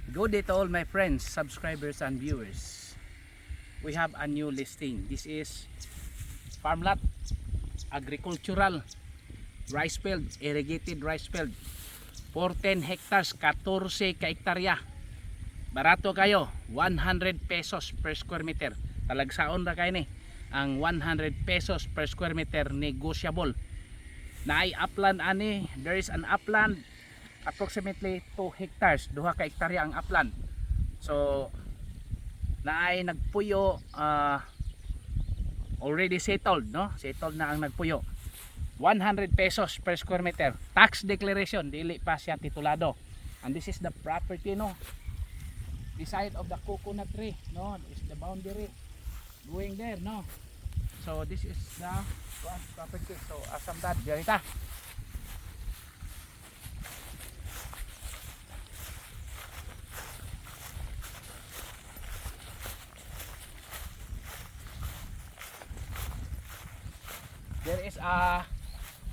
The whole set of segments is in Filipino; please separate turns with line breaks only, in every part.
Good day to all my friends, subscribers and viewers. We have a new listing. This is farm lot, agricultural rice field, irrigated rice field. 14 hectares, 14 ka hektarya. Barato kayo, 100 pesos per square meter. Talagsaon ra kayo ni. Ang 100 pesos per square meter negotiable. Naay upland ani, there is an upland approximately 2 hectares, 2 ka hektarya ang upland. So naay nagpuyo, already settled, no? Settled na ang nagpuyo. 100 pesos per square meter. Tax declaration, dili pa siya titulado. And this is the property, no? The side of the coconut tree, no? This is the boundary going there, no? So this is the property. So asam that, dirita. There is a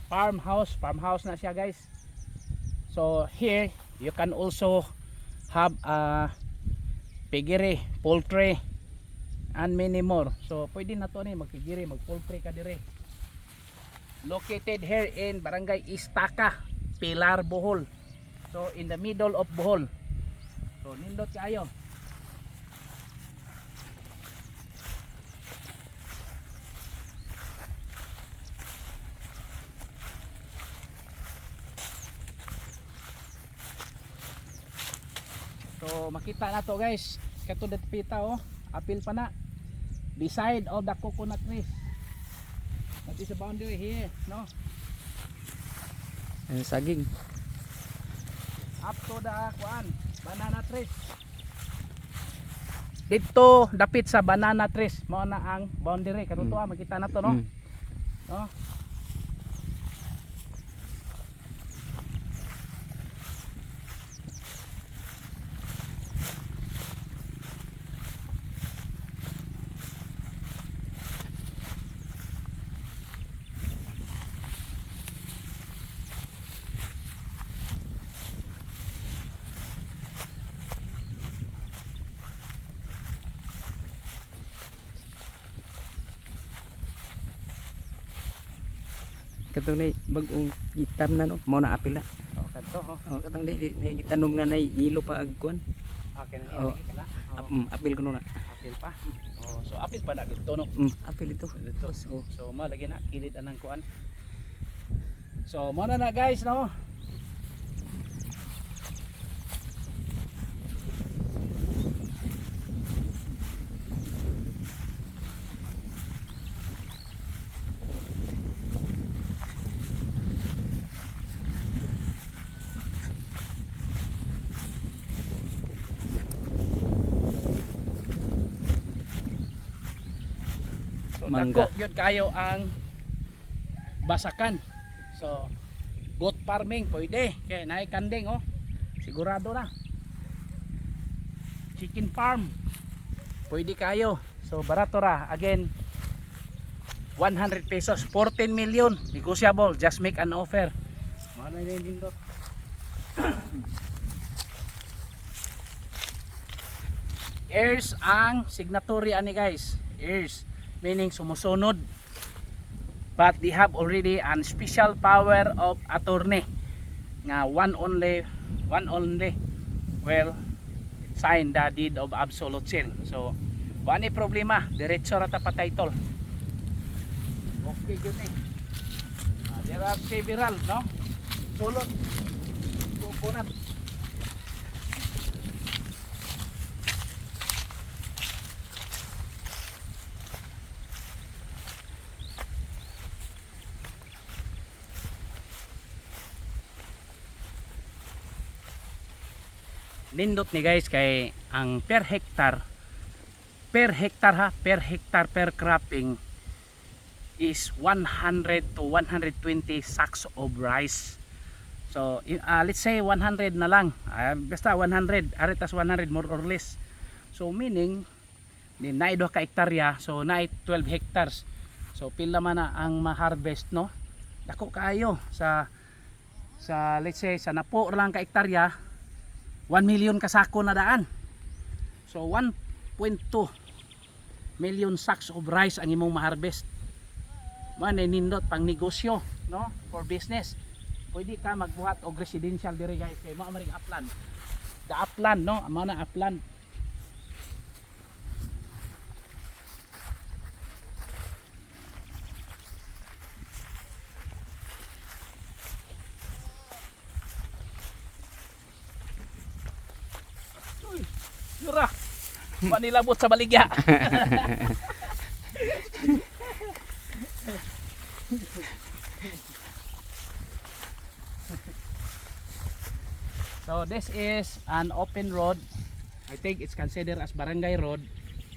farmhouse na siya, guys. So here you can also have a piggery, poultry and many more. So pwede na to ni magpiggery, magpoultry ka dire. Located here in Barangay Istaka, Pilar, Bohol. So in the middle of Bohol. So nindot kayo. So makita na to, guys. Katulad pita, oh, apil pa na. Beside of the coconut trees. That is the boundary here, no?
Saging.
Up to the banana trees. Dito dapit sa banana trees, mao na ang boundary. Katutuwa, makita na to, no? No?
Katong nay bag-ong gitam na, no, mao na apil na.
Oh, kanto, oh.
Katong nay gitanom nga nay ilo pa agkuan.
Okay na
Oh.
yan,
Apil ko na.
apil pa. Oh, so apil pa na dito, no?
Apil ito.
Dito. So malagi na kilid anang kuan. So mo na guys, no? So
Mangga.
dako yun kayo ang basakan. So goat farming pwede. Kaya naay kanding, oh. Sigurado na. Chicken farm pwede kayo. So barato ra. Again, 100 pesos, 14 million negotiable. Just make an offer. Mana na din dito. Heirs ang signatory ani, guys. Heirs meaning sumusunod, but they have already an special power of attorney nga one only will sign the deed of absolute sale. So wala ni problema, diretso ra ta pa title. Okay yun eh. There are several, no? Sulot coconut. Nindot ni, guys, kay ang per hectare per cropping is 100 to 120 sacks of rice. So let's say 100 na lang, basta 100 aritas 100 more or less. So meaning ni naay 2 ka hektarya, so naay 12 hectares. So pila man na ang ma-harvest, no? Dako kaayo sa let's say sa napo lang ka hektarya, 1 million kasako na daan. So 1.2 million sacks of rice ang imong ma-harvest. Man nindot pang negosyo, no, for business. Pwede ka magbuhat og residential diri guys kay mao maring upland. The upland, no, amo na upland. Uy, yura. Manilabot sa baligya. So this is an open road. I think it's considered as barangay road.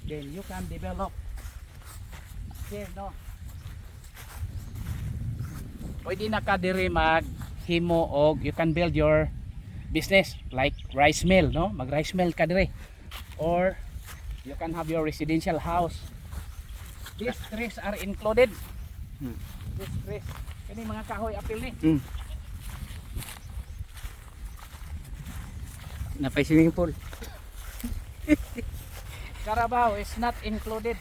Then you can develop here, no. Pwede na ka diri maghimo og you can build your business like rice mill, no? Mag rice mill ka diri. Or you can have your residential house. These trees are included. These trees. Kani mga kahoy apil ni.
Napay swimming pool.
Carabao is not included.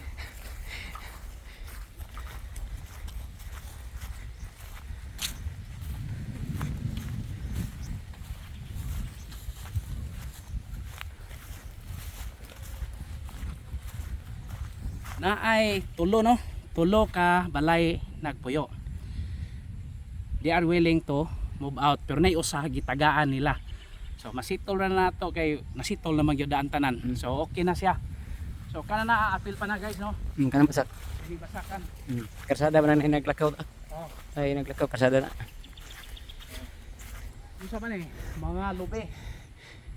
Na ay tulo, no, tulo ka balay nagpuyo. They are willing to move out pero nay usa gitagaan nila. So masitol na nato kay nasitol na magyudaan tanan. So okay na siya. So kana na apil pa na guys, no.
Kanang basak.
Hindi basakan.
Karsada man na naglakaw.
Oh,
Ay naglakaw karsada na.
unsa man mga lube.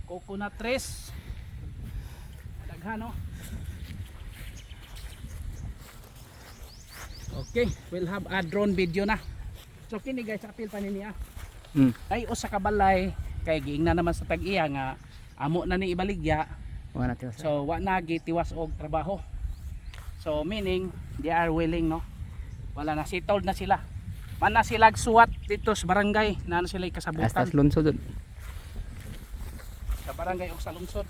Coconut trees. Daghan, no. Okay, we'll have a drone video na. So kini guys apil pa niya. Ay usa ka balay kay giingna naman sa tag-iya nga amo na ni ibaligya.
Wala tiwas.
So wa na gitiwas og trabaho. So meaning they are willing, no. Wala na settled na sila. Man na sila suwat dito sa barangay na sila kasabutan.
Hasta lunsod.
Sa barangay o sa lungsod.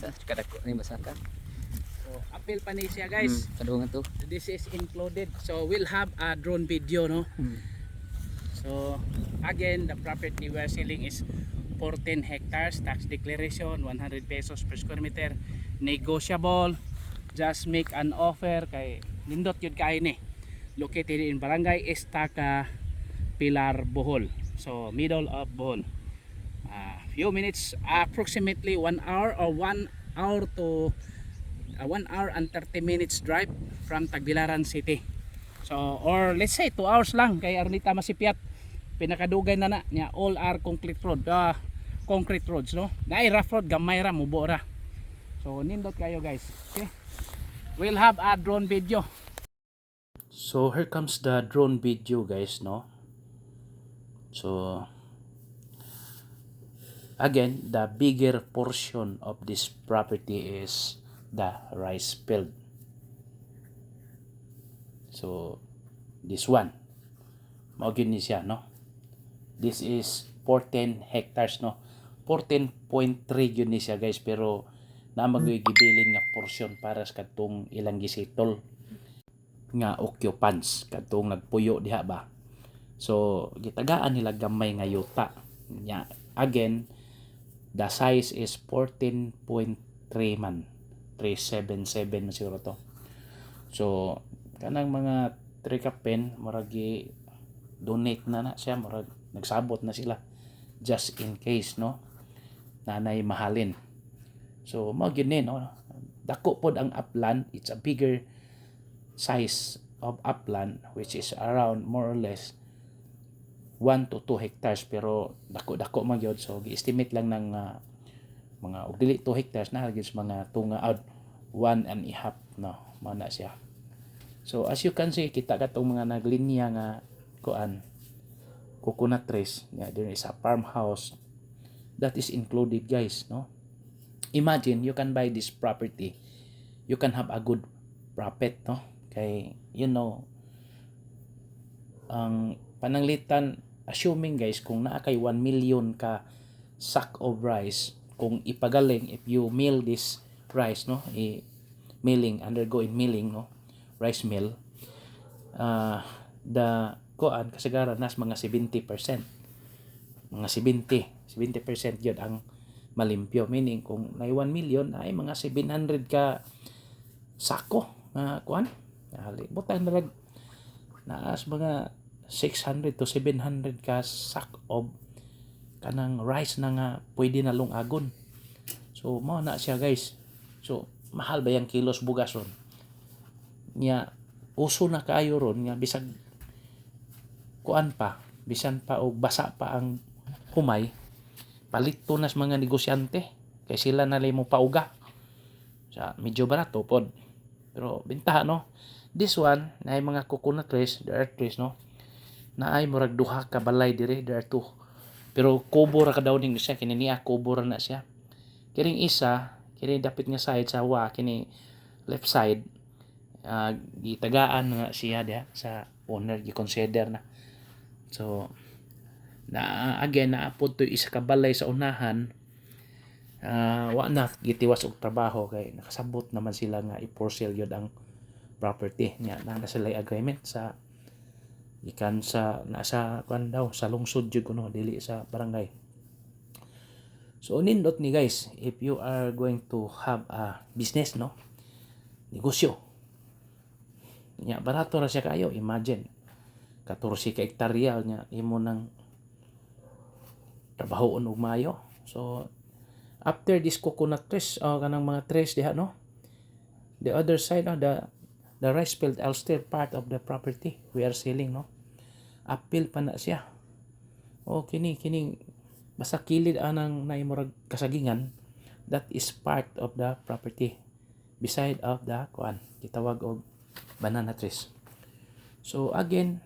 Sa kadako ni basakan.
So apil pa ni siya guys.
Kadungan to.
This is included. So we'll have a drone video, no. So again, the property we're selling is 14 hectares, tax declaration 100 pesos per square meter, negotiable. Just make an offer kay nindot yun kay ni. Located in Barangay Estaca, Pilar, Bohol. So middle of Bohol. Few minutes, approximately 1 hour or 1 hour to 1 hour and 30 minutes drive from Tagbilaran City. So or let's say 2 hours lang kay Arlita Masipiat. Pinakadugay na niya, all are concrete road. Concrete roads, no. Naay rough road gamay ra mubo ra. So nindot kayo guys. Okay. We'll have a drone video. So here comes the drone video guys, no. So again, the bigger portion of this property is the rice field. So this one mao gyud ni siya, no. This is 14 hectares, no. 14.3 gyud ni siya guys, pero na magigibilin nga portion para sa katong ilang gisitol nga occupants katong nagpuyo diha ba. So gitagaan nila gamay nga yuta nya. Again, the size is 14.3 man. 377 na siguro to. So kanang mga trikapen murag donate na siya, murag nagsabot na sila just in case, no, nanay mahalin. So mao gyud ni, no, dako pod ang upland. It's a bigger size of upland which is around more or less 1 to 2 hectares, pero dako man gyud. So gi-estimate lang ng mga og dili 2 hectares na gyud mga tunga out 1 and a half, no, mao na siya. So as you can see, kita katong mga naglinya nga kuan coconut trees. Yeah, there is a farmhouse that is included guys, no. Imagine you can buy this property, you can have a good profit, no, kay ang pananglitan, assuming guys, kung naa kay 1 million ka sack of rice, kung ipagaling, if you mill this rice, no, undergo in milling, no, rice mill, the kuan kasagaran nas mga 70%, mga 70% yun ang malimpyo, meaning kung may 1 million ay mga 700 ka sako na kuan, butan na naas mga 600 to 700 ka sack of kanang rice na nga pwede na lungagon. So mao na siya guys. So mahal ba yung kilos bugas ron? Nya uso na kaayo ron nga bisag kuan pa, bisan pa og basa pa ang humay, palito nas mga negosyante kay sila na lay mo pauga. Sa medyo barato pod. Pero bentaha no. This one na mga coconut trees, the earth trees, no, na ay murag duha ka balay dire, there are two. Pero kubo ra ka daw ning siya, kini niya kubo ra na siya. Kining isa, kini dapit nga side sa wa, kini left side, gitagaan nga siya dia sa owner, gi-consider na. So na again naapod to isa ka balay sa unahan, wa na gitiwas og trabaho kay nakasabot naman sila nga i-for sale yun ang property nya, na sila agreement sa ikan sa nasa kuan daw sa lungsod jud kuno, dili sa barangay. So nindot ni guys, if you are going to have a business, no, negosyo nya, barato ra siya kayo. Imagine 14 ka hektarya nya imo nang trabahoon og mayo. So after this coconut trees, kanang mga trees diha, no, the other side, no, the rice field are still part of the property we are selling, no. Apil pa na siya. Kining basta kilid anang naimurag kasagingan, that is part of the property beside of the kuan gitawag og banana trees. So again,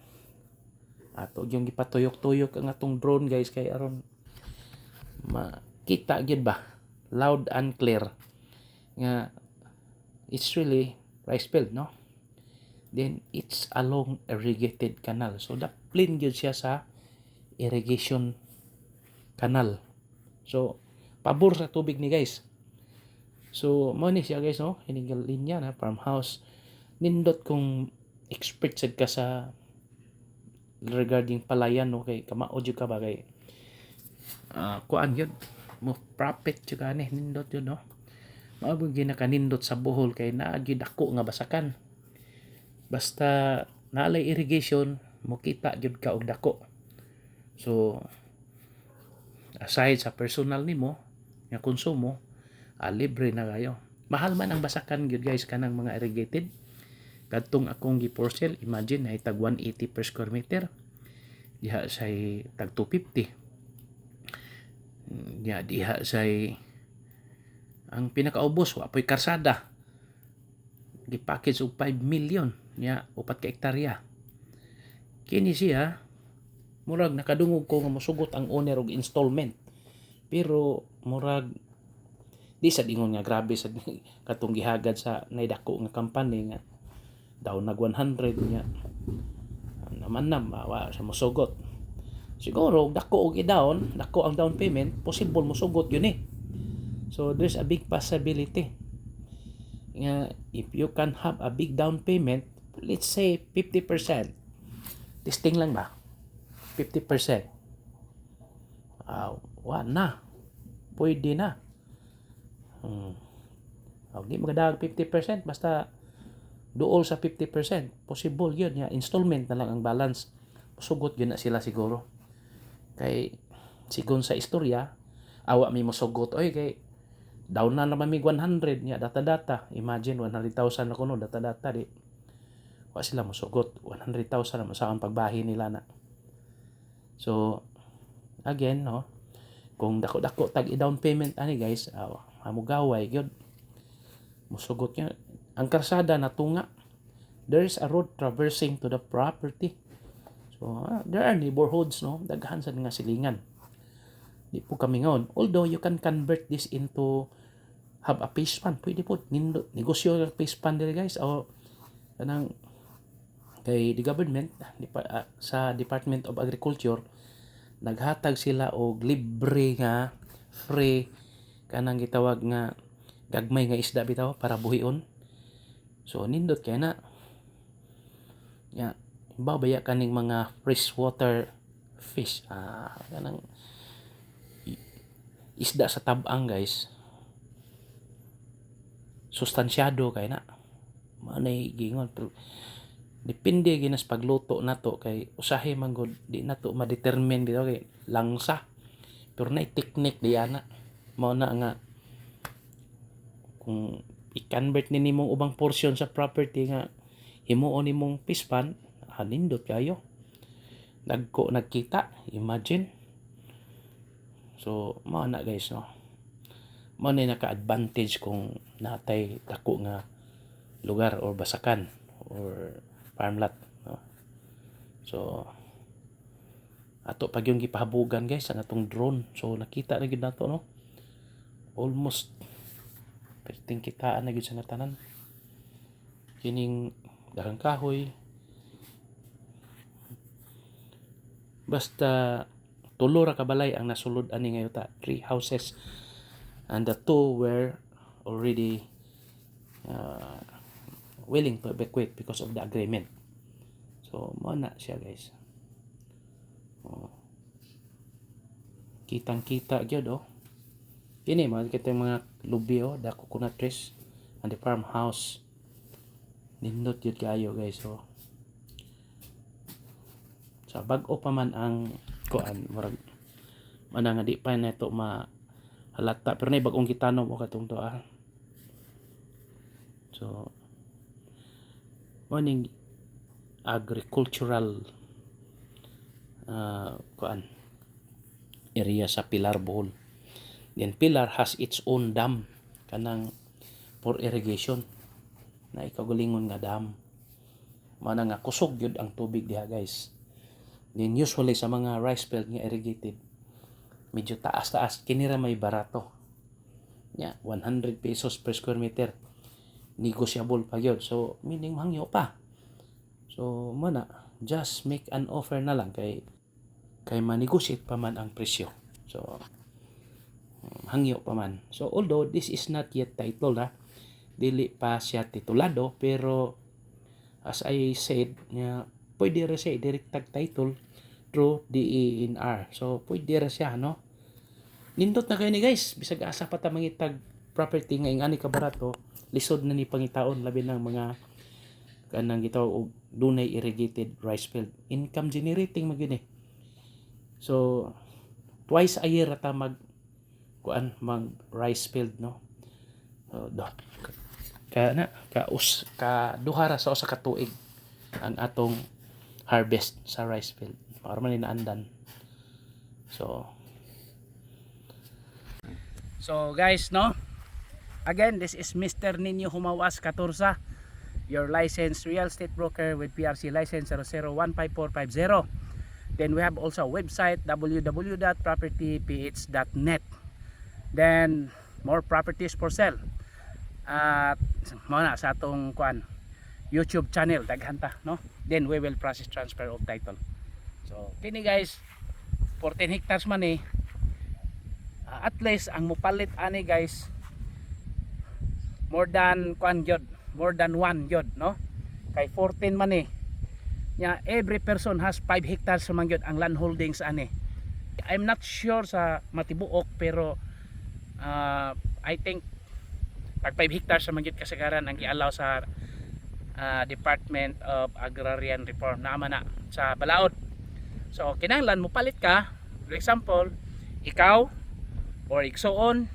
ato yung gipatuyok-tuyok ang atong drone guys, kay aron makita gyud ba loud and clear nga it's really rice field, no. Then it's along irrigated canal. So daplin gyud siya sa irrigation canal. So pabor sa tubig ni guys. So mo ni siya guys, no, hining linya na farmhouse. Nindot kung expert sad ka sa regarding palayan, no, kay kamao jud ka ba kay kuan yun mo profit jud ani nindot yun, no. Mao gyud nakanindot sa Bohol kay naa gyud dako nga basakan. Basta naalay irrigation, mukita gyud ka og dako. So aside sa personal nimo nga konsumo, libre na kayo. Mahal man ang basakan gyud guys kanang mga irrigated. Kadtong akong gi-for sale, imagine ay tag 180 per square meter. Diha say tag 250. Diha say ang pinakaubos wa poy karsada. Gi-package og 5 million nya 4 ka hektarya. Kini siya murag nakadungog ko nga mosugot ang owner og installment. Pero murag di sa dingon nga grabe sa katong gihagad sa naidako nga company nga daw nag 100 nya naman wa sa mosugot. Siguro dako og i-down, dako ang down payment, possible mosugot yun eh. So there's a big possibility nga if you can have a big down payment, let's say 50%. Testing lang ba? 50%. Na. Pwede na. Di magadag 50%, basta duol sa 50%. Possible yun. Installment na lang ang balance. Sugot yun na sila siguro. Kay, sigon sa istorya, awa may masugot. Oy, kay, down na naman may 100 niya, data-data. Imagine, 100,000 na kuno, data-data, di. Wa sila masugot. 100,000 na sa ang pagbahi nila na. So, again, no, kung dako-dako tag i-down payment ani guys, hamugaway gyud. Musugot niya. Ang karsada na tunga. There's a road traversing to the property. So, there are neighborhoods, no, daghan sa nga silingan. Di po kami ngayon. Although you can convert this into have a fish pond, pwede po negosyo ng fish pond dili guys, o kanang kay the government sa Department of Agriculture naghatag sila og libre nga free kanang gitawag nga gagmay nga isda bitaw para buhion. So nindot kay na ya baya kaning mga freshwater fish kanang isda sa tab-ang guys, sustansyado kay na manay gingon pero depende ginas pagluto nato kay usahay man gud di nato ma-determine bitaw kay langsa pero nay technique di ana mao na nga kung i-convert ni nimong ubang portion sa property nga himuon nimong fish pond nindot kayo nagkita imagine. So mao na guys no, mao na naka-advantage kung natay dako nga lugar or basakan or farmlot no? So ato pag yung gipahabugan guys ang atong drone, so nakita na gid nato no, almost perting kitaan na gid sa tanan kining daghang kahoy basta tulo ra ka balay ang nasulod ani ngayota, 3 houses and the 2 were already willing to evacuate because of the agreement. So mao na siya guys. Kitang-kita gyud Kini mga kita mga lubi the coconut trees and the farmhouse. Nindot yun kayo guys sa bag-o pa man ang kuan murag mana nga di pa na ito mahalata pero na bag-ong gitanom o katong to So morning agricultural kuan area sa Pilar Bohol. Then Pilar has its own dam kanang for irrigation na ikagalingon nga dam. Mana nga kusog yun ang tubig diha guys. Then usually sa mga rice field nga irrigated medyo taas-taas kinira may barato. 100 pesos per square meter. Negotiable pa yun. So meaning hangyo pa. So mana just make an offer na lang kay ma-negotiate pa man ang presyo. So hangyo pa man. So although this is not yet titled dili pa siya titulado pero as I said pwede ra siya direct tag title through DENR. So pwede ra siya no. Nindot na kayo ni guys bisag asa pa ta mangitag property nga ingani ka barato lisod na ni pangitaon labi ng mga kanang gitaw og dunay irrigated rice field. Income generating magini. So twice a year ta mag rice field no. Duha ra sa usa ka tuig ang atong harvest sa rice field. Para man inaandan. So guys no. Again, this is Mr. Nino Humawas Caturza, your licensed real estate broker with PRC license 0015450. Then we have also a website www.propertyph.net. Then more properties for sale. At muna sa atong YouTube channel daghanta no. Then we will process transfer of title. So kini guys 14 hectares man at least ang mupalit ani guys more than more than 1 gyud no. Kay 14 man every person has 5 hectares man gyud ang land holdings ani. I'm not sure sa matibuok pero I think pag 5 hectares naman yun kasagaran ang i-allow sa Department of Agrarian Reform naman na sa Balaod. So kinahanglan mo palit ka, for example ikaw or igsoon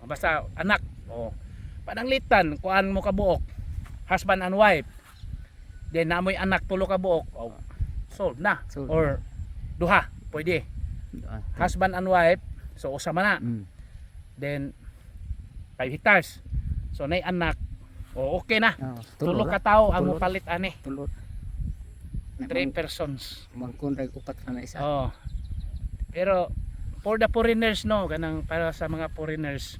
basta anak pananglitan kuan mo kabuok husband and wife, then namoy anak tulo ka buok sold na or duha pwede husband and wife so usa man na then 5 hectares so nay anak okay na tulo ka tawo ang mupalit ani tulo 3 persons
mangkundag upat na isa
pero for the foreigners no kanang para sa mga foreigners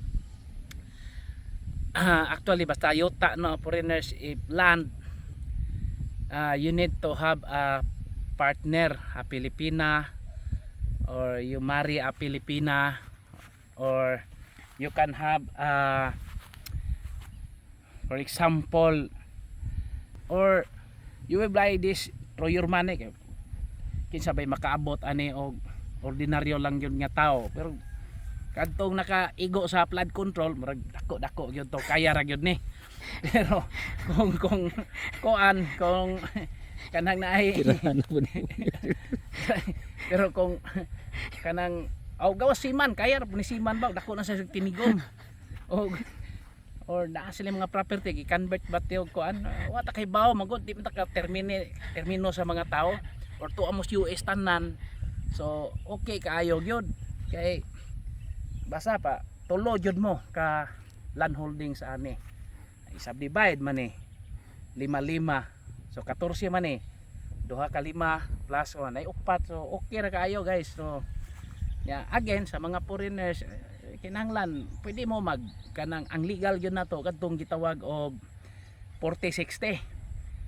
actually basta yuta no foreigners if land you need to have a partner, a Filipina, or you marry a Filipina, or you can have for example, or you will buy this through your money. Kinsa bay makaabot ani og ordinaryo lang yun nga tao, pero kadtong nakaigo sa flood control murag dako gyud to, kaya ra gyud ni. Pero kung kanang naay
Tirahan na po na.
pero kung kanang gawas siman, kaya ra po ni siman ba dako na sa tinigom or naa sila mga property i-convert ba tiyo kuan wa ta kay bawo magod di man ta ka termino sa mga tao or to amos US tanan. So okay kaayo gyud kay basta pa tulo gyud mo ka land holding sa ani i-subdivide man ni 5-5, so 14 man ni 2 ka 5 plus 1 ay 4, so okay ra kaayo guys. So yeah, again sa mga foreigners kinahanglan pwede mo mag kanang ang legal gyud nato kadtong gitawag og 40-60,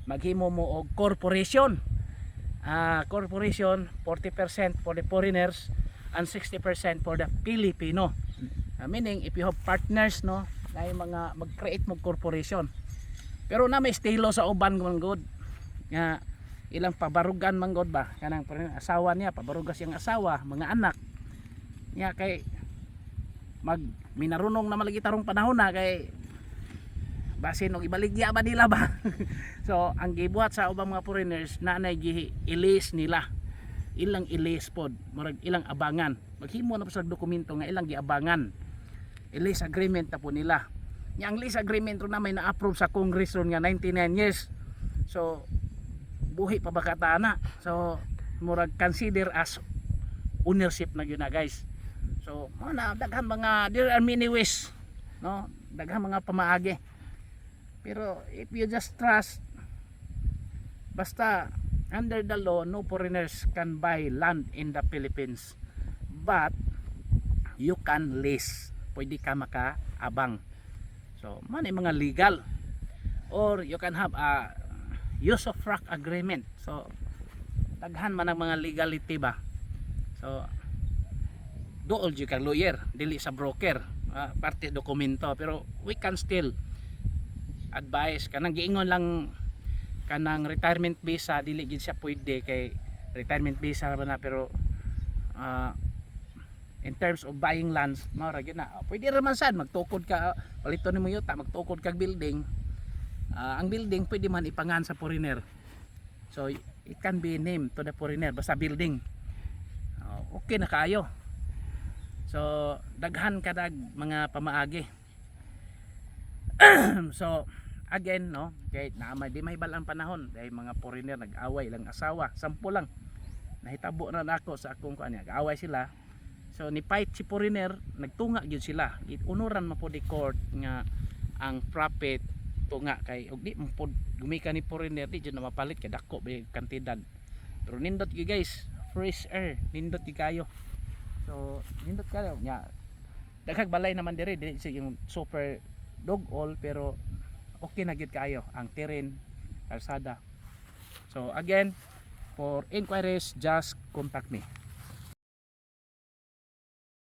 maghimo mo og corporation. Corporation 40% for the foreigners and 60% for the Filipino. Meaning if you have partners no na mga mag-create mo corporation, pero na may estilo sa uban man god nga ilang pabarugan man god ba kanang asawa niya pabarugas yang asawa mga anak niya kay mag minarunong na malagi tarong panahon na kay basin og ibaligya ba nila ba. So ang gibuhat sa ubang mga foreigners na i-lease nila, ilang i-lease pod murag ilang abangan, maghimo na po sa dokumento nga ilang giabangan, i-lease agreement na po nila. Nya ang lease agreement ro na may na-approve sa Congress ron nga 99 years, so buhi pa ba kata na, so murag consider as ownership na gyud na guys. So na daghan mga, there are many ways no, daghan mga pamaagi. Pero if you just trust, basta under the law no foreigners can buy land in the Philippines, but you can lease, pwede ka makaabang. So man mga legal, or you can have a use of frack agreement. So daghan man ang mga legality ba. So dool jud kag lawyer dili sa broker, parte dokumento, pero we can still advice kanang giingon lang kanang retirement visa dili gid siya pwede kay retirement visa ra na, pero in terms of buying lands mao ra gyud na pwede ra man sad magtukod ka, palito nimo yuta magtukod kag building. Ang building pwede man ipangan sa foreigner, so it can be named to the foreigner basta building. Okay na kaayo. So daghan kadag mga pamaagi. So again no, kay naamay di mahibal ang panahon dahil mga foreigner nag-away lang asawa, sampo lang nahitabo na nako sa akong kanya, nag-away sila. So ni fight si foreigner, nagtunga gyud sila, unuran man po di court nga ang profit tunga kay og di mo pod gumika ni foreigner di jud na mapalit kay dako ba kantidad. Pero nindot gyud guys, fresh air, nindot gyud kayo. So nindot kayo nya daghang balay naman dire sa yung super dog all, pero okay na gid kayo ang terrain, kalsada. So again, for inquiries just contact me.